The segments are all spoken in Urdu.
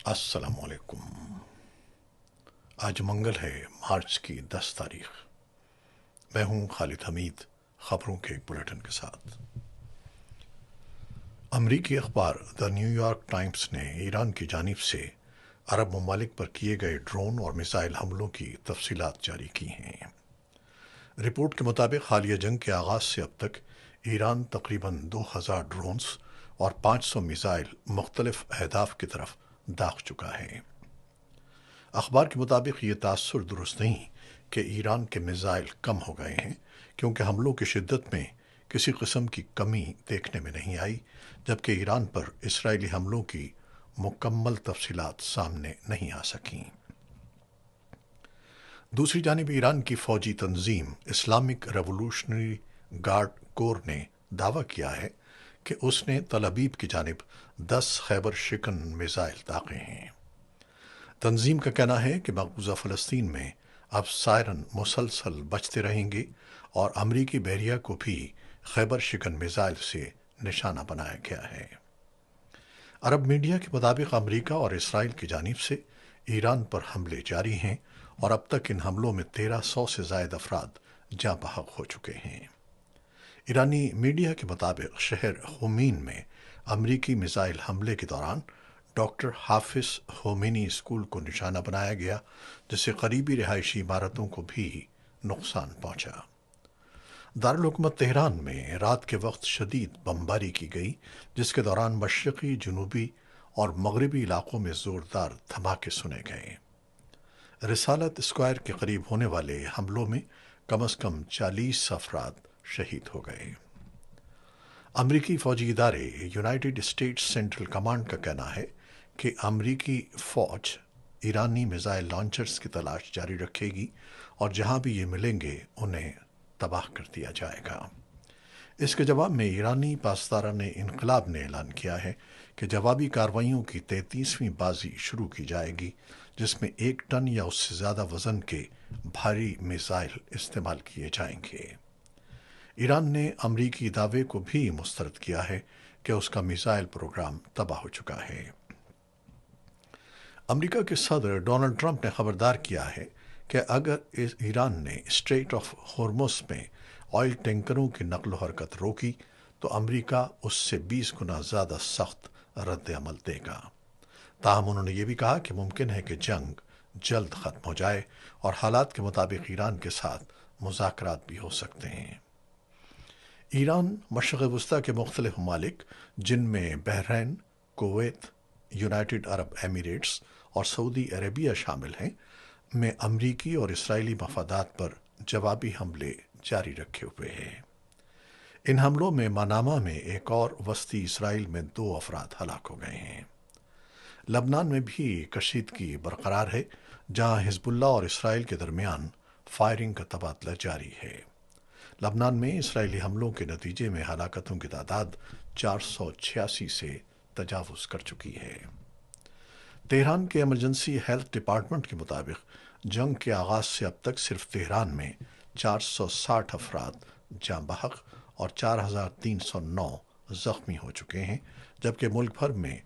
السلام علیکم۔ آج منگل ہے، مارچ کی 10 تاریخ۔ میں ہوں خالد حمید، خبروں کے ایک بلیٹن کے ساتھ۔ امریکی اخبار دا نیو یارک ٹائمز نے ایران کی جانب سے عرب ممالک پر کیے گئے ڈرون اور میزائل حملوں کی تفصیلات جاری کی ہیں۔ رپورٹ کے مطابق حالیہ جنگ کے آغاز سے اب تک ایران تقریباً 2000 ڈرونز اور 500 میزائل مختلف اہداف کی طرف داغ چکا ہے۔ اخبار کے مطابق یہ تاثر درست نہیں کہ ایران کے میزائل کم ہو گئے ہیں، کیونکہ حملوں کی شدت میں کسی قسم کی کمی دیکھنے میں نہیں آئی، جبکہ ایران پر اسرائیلی حملوں کی مکمل تفصیلات سامنے نہیں آ سکیں۔ دوسری جانب ایران کی فوجی تنظیم اسلامک ریولوشنری گارڈ کور نے دعویٰ کیا ہے کہ اس نے تل ابیب کی جانب 10 خیبر شکن میزائل داغے ہیں۔ تنظیم کا کہنا ہے کہ مقبوضہ فلسطین میں اب سائرن مسلسل بجتے رہیں گے اور امریکی بحریہ کو بھی خیبر شکن میزائل سے نشانہ بنایا گیا ہے۔ عرب میڈیا کے مطابق امریکہ اور اسرائیل کی جانب سے ایران پر حملے جاری ہیں اور اب تک ان حملوں میں 1300 سے زائد افراد جاں بحق ہو چکے ہیں۔ ایرانی میڈیا کے مطابق شہر خومین میں امریکی میزائل حملے کے دوران ڈاکٹر حافظ ہومینی اسکول کو نشانہ بنایا گیا، جس سے قریبی رہائشی عمارتوں کو بھی نقصان پہنچا۔ دارالحکومت تہران میں رات کے وقت شدید بمباری کی گئی، جس کے دوران مشرقی، جنوبی اور مغربی علاقوں میں زوردار دھماکے سنے گئے۔ رسالت اسکوائر کے قریب ہونے والے حملوں میں کم از کم 40 افراد شہید ہو گئے۔ امریکی فوجی ادارے یونائیٹڈ اسٹیٹس سینٹرل کمانڈ کا کہنا ہے کہ امریکی فوج ایرانی میزائل لانچرز کی تلاش جاری رکھے گی اور جہاں بھی یہ ملیں گے انہیں تباہ کر دیا جائے گا۔ اس کے جواب میں ایرانی پاسداران انقلاب نے اعلان کیا ہے کہ جوابی کارروائیوں کی 33ویں بازی شروع کی جائے گی، جس میں 1 ٹن یا اس سے زیادہ وزن کے بھاری میزائل استعمال کیے جائیں گے۔ ایران نے امریکی دعوے کو بھی مسترد کیا ہے کہ اس کا میزائل پروگرام تباہ ہو چکا ہے۔ امریکہ کے صدر ڈونلڈ ٹرمپ نے خبردار کیا ہے کہ اگر ایران نے اسٹریٹ آف ہورمز میں آئل ٹینکروں کی نقل و حرکت روکی تو امریکہ اس سے 20 گنا زیادہ سخت رد عمل دے گا۔ تاہم انہوں نے یہ بھی کہا کہ ممکن ہے کہ جنگ جلد ختم ہو جائے اور حالات کے مطابق ایران کے ساتھ مذاکرات بھی ہو سکتے ہیں۔ ایران مشرق وسطیٰ کے مختلف ممالک، جن میں بحرین، کویت، یونائیٹڈ عرب ایمریٹس اور سعودی عربیہ شامل ہیں، میں امریکی اور اسرائیلی مفادات پر جوابی حملے جاری رکھے ہوئے ہیں۔ ان حملوں میں منامہ میں ایک اور وسطی اسرائیل میں 2 افراد ہلاک ہو گئے ہیں۔ لبنان میں بھی کشیدگی برقرار ہے، جہاں حزب اللہ اور اسرائیل کے درمیان فائرنگ کا تبادلہ جاری ہے۔ لبنان میں اسرائیلی حملوں کے نتیجے میں ہلاکتوں کی تعداد 486 سے تجاوز کر چکی ہے۔ تہران کے ایمرجنسی ہیلتھ ڈپارٹمنٹ کے مطابق جنگ کے آغاز سے اب تک صرف تہران میں 460 افراد جاں بحق اور 4309 زخمی ہو چکے ہیں، جبکہ ملک بھر میں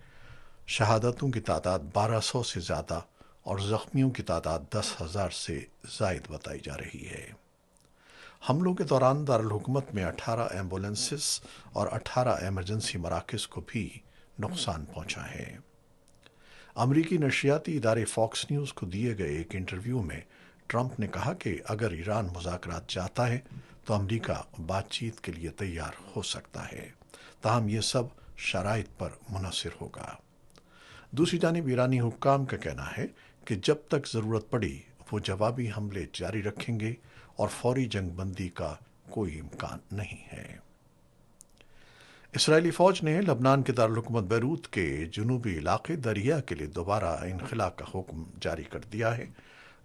شہادتوں کی تعداد 1200 سے زیادہ اور زخمیوں کی تعداد 10,000 سے زائد بتائی جا رہی ہے۔ حملوں کے دوران دارالحکومت میں 18 ایمبولینسز اور 18 ایمرجنسی مراکز کو بھی نقصان پہنچا ہے۔ امریکی نشریاتی ادارے فاکس نیوز کو دیے گئے ایک انٹرویو میں ٹرمپ نے کہا کہ اگر ایران مذاکرات چاہتا ہے تو امریکہ بات چیت کے لیے تیار ہو سکتا ہے، تاہم یہ سب شرائط پر منحصر ہوگا۔ دوسری جانب ایرانی حکام کا کہنا ہے کہ جب تک ضرورت پڑی وہ جوابی حملے جاری رکھیں گے اور فوری جنگ بندی کا کوئی امکان نہیں ہے۔ اسرائیلی فوج نے لبنان کے دارالحکومت بیروت کے جنوبی علاقے دریا کے لیے دوبارہ انخلا کا حکم جاری کر دیا ہے۔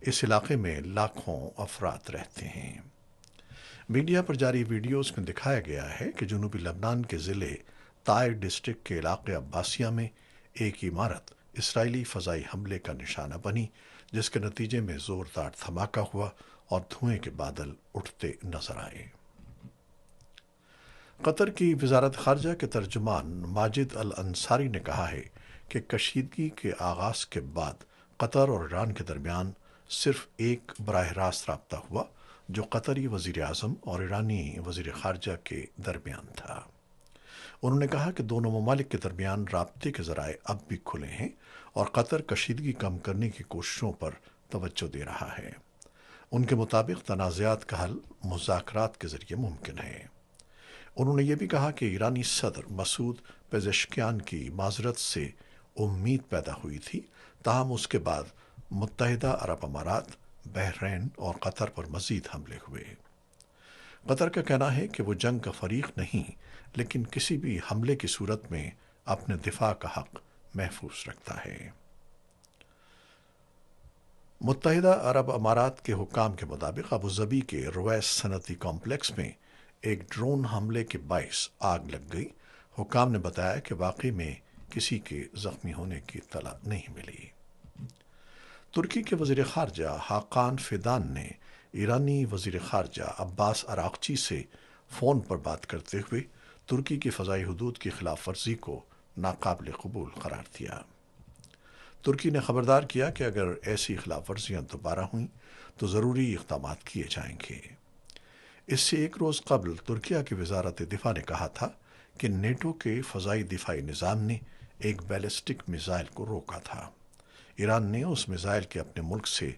اس علاقے میں لاکھوں افراد رہتے ہیں۔ میڈیا پر جاری ویڈیوز میں دکھایا گیا ہے کہ جنوبی لبنان کے ضلع طائر ڈسٹرکٹ کے علاقے عباسیہ میں ایک عمارت اسرائیلی فضائی حملے کا نشانہ بنی، جس کے نتیجے میں زوردار دھماکہ ہوا اور دھوئیں کے بادل اٹھتے نظر آئے۔ قطر کی وزارت خارجہ کے ترجمان ماجد الانصاری نے کہا ہے کہ کشیدگی کے آغاز کے بعد قطر اور ایران کے درمیان صرف ایک براہ راست رابطہ ہوا جو قطری وزیر اعظم اور ایرانی وزیر خارجہ کے درمیان تھا۔ انہوں نے کہا کہ دونوں ممالک کے درمیان رابطے کے ذرائع اب بھی کھلے ہیں اور قطر کشیدگی کم کرنے کی کوششوں پر توجہ دے رہا ہے۔ ان کے مطابق تنازعات کا حل مذاکرات کے ذریعے ممکن ہے۔ انہوں نے یہ بھی کہا کہ ایرانی صدر مسعود پزشکیان کی معذرت سے امید پیدا ہوئی تھی، تاہم اس کے بعد متحدہ عرب امارات، بحرین اور قطر پر مزید حملے ہوئے۔ قطر کا کہنا ہے کہ وہ جنگ کا فریق نہیں، لیکن کسی بھی حملے کی صورت میں اپنے دفاع کا حق محفوظ رکھتا ہے۔ متحدہ عرب امارات کے حکام کے مطابق ابوظبی کے رویس صنعتی کمپلیکس میں ایک ڈرون حملے کے باعث آگ لگ گئی۔ حکام نے بتایا کہ واقعے میں کسی کے زخمی ہونے کی اطلاع نہیں ملی۔ ترکی کے وزیر خارجہ حاقان فیدان نے ایرانی وزیر خارجہ عباس عراقچی سے فون پر بات کرتے ہوئے ترکی کی فضائی حدود کی خلاف ورزی کو ناقابل قبول قرار دیا۔ ترکی نے خبردار کیا کہ اگر ایسی خلاف ورزیاں دوبارہ ہوئیں تو ضروری اقدامات کیے جائیں گے۔ اس سے ایک روز قبل ترکیہ کی وزارت دفاع نے کہا تھا کہ نیٹو کے فضائی دفاعی نظام نے ایک بیلسٹک میزائل کو روکا تھا۔ ایران نے اس میزائل کے اپنے ملک سے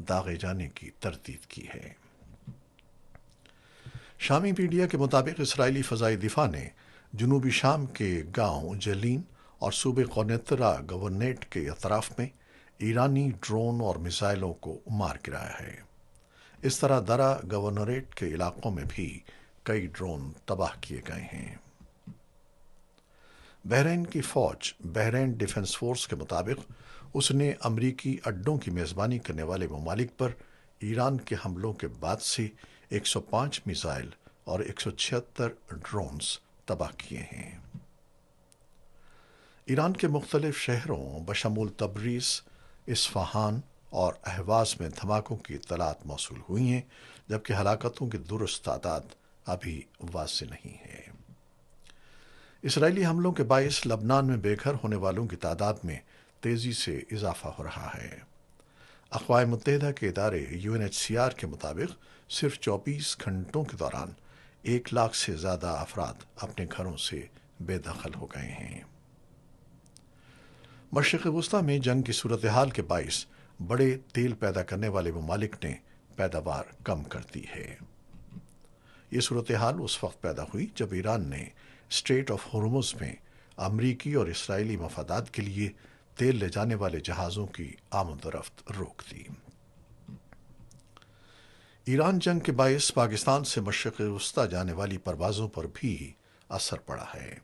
داغے جانے کی تردید کی ہے۔ شامی میڈیا کے مطابق اسرائیلی فضائی دفاع نے جنوبی شام کے گاؤں جلین اور صوبے قونیطرا گورنیٹ کے اطراف میں ایرانی ڈرون اور میزائلوں کو مار گرایا ہے۔ اس طرح درہ گورنریٹ کے علاقوں میں بھی کئی ڈرون تباہ کیے گئے ہیں۔ بحرین کی فوج بحرین ڈیفنس فورس کے مطابق اس نے امریکی اڈوں کی میزبانی کرنے والے ممالک پر ایران کے حملوں کے بعد سے 105 میزائل اور 176 ڈرونز تباہ کیے ہیں۔ ایران کے مختلف شہروں بشمول تبریز، اصفہان اور اہواز میں دھماکوں کی اطلاعات موصول ہوئی ہیں، جبکہ ہلاکتوں کی درست تعداد ابھی واضح نہیں ہے۔ اسرائیلی حملوں کے باعث لبنان میں بے گھر ہونے والوں کی تعداد میں تیزی سے اضافہ ہو رہا ہے۔ اقوام متحدہ کے ادارے UNHCR کے مطابق صرف 24 گھنٹوں کے دوران 1 لاکھ سے زیادہ افراد اپنے گھروں سے بے دخل ہو گئے ہیں۔ مشرق وسطیٰ میں جنگ کی صورتحال کے باعث بڑے تیل پیدا کرنے والے ممالک نے پیداوار کم کر دی ہے۔ یہ صورتحال اس وقت پیدا ہوئی جب ایران نے اسٹریٹ آف ہرمز میں امریکی اور اسرائیلی مفادات کے لیے تیل لے جانے والے جہازوں کی آمد و رفت روک دی۔ ایران جنگ کے باعث پاکستان سے مشرق وسطیٰ جانے والی پروازوں پر بھی اثر پڑا ہے۔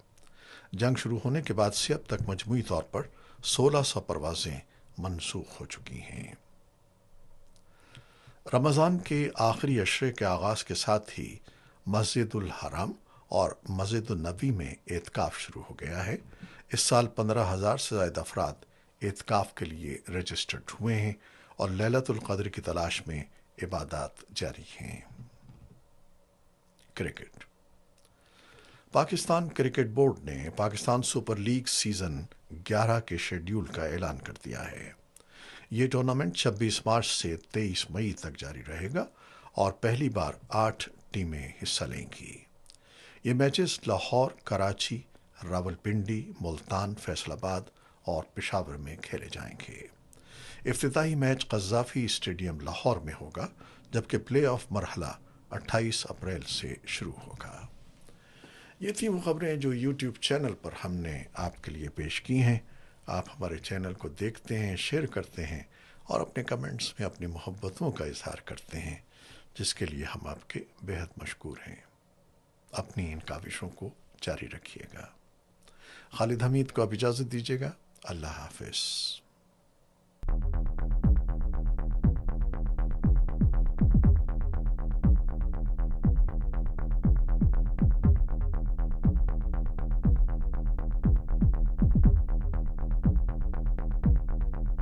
جنگ شروع ہونے کے بعد سے اب تک مجموعی طور پر 1600 پروازیں منسوخ ہو چکی ہیں۔ رمضان کے آخری عشرے کے آغاز کے ساتھ ہی مسجد الحرام اور مسجد النبی میں اعتکاف شروع ہو گیا ہے۔ اس سال 15,000 سے زائد افراد اعتکاف کے لیے رجسٹرڈ ہوئے ہیں اور لیلۃ القدر کی تلاش میں عبادات جاری ہیں۔ کرکٹ۔ پاکستان کرکٹ بورڈ نے پاکستان سپر لیگ سیزن 11 کے شیڈول کا اعلان کر دیا ہے۔ یہ ٹورنامنٹ 26 مارچ سے 23 مئی تک جاری رہے گا اور پہلی بار 8 ٹیمیں حصہ لیں گی۔ یہ میچز لاہور، کراچی، راولپنڈی، ملتان، فیصل آباد اور پشاور میں کھیلے جائیں گے۔ افتتاحی میچ قذافی اسٹیڈیم لاہور میں ہوگا، جبکہ پلے آف مرحلہ 28 اپریل سے شروع ہوگا۔ یہ تھیں وہ خبریں جو یوٹیوب چینل پر ہم نے آپ کے لیے پیش کی ہیں۔ آپ ہمارے چینل کو دیکھتے ہیں، شیئر کرتے ہیں اور اپنے کمنٹس میں اپنی محبتوں کا اظہار کرتے ہیں، جس کے لیے ہم آپ کے بہت مشکور ہیں۔ اپنی ان کاوشوں کو جاری رکھیے گا۔ خالد حمید کو اب اجازت دیجیے گا۔ اللہ حافظ۔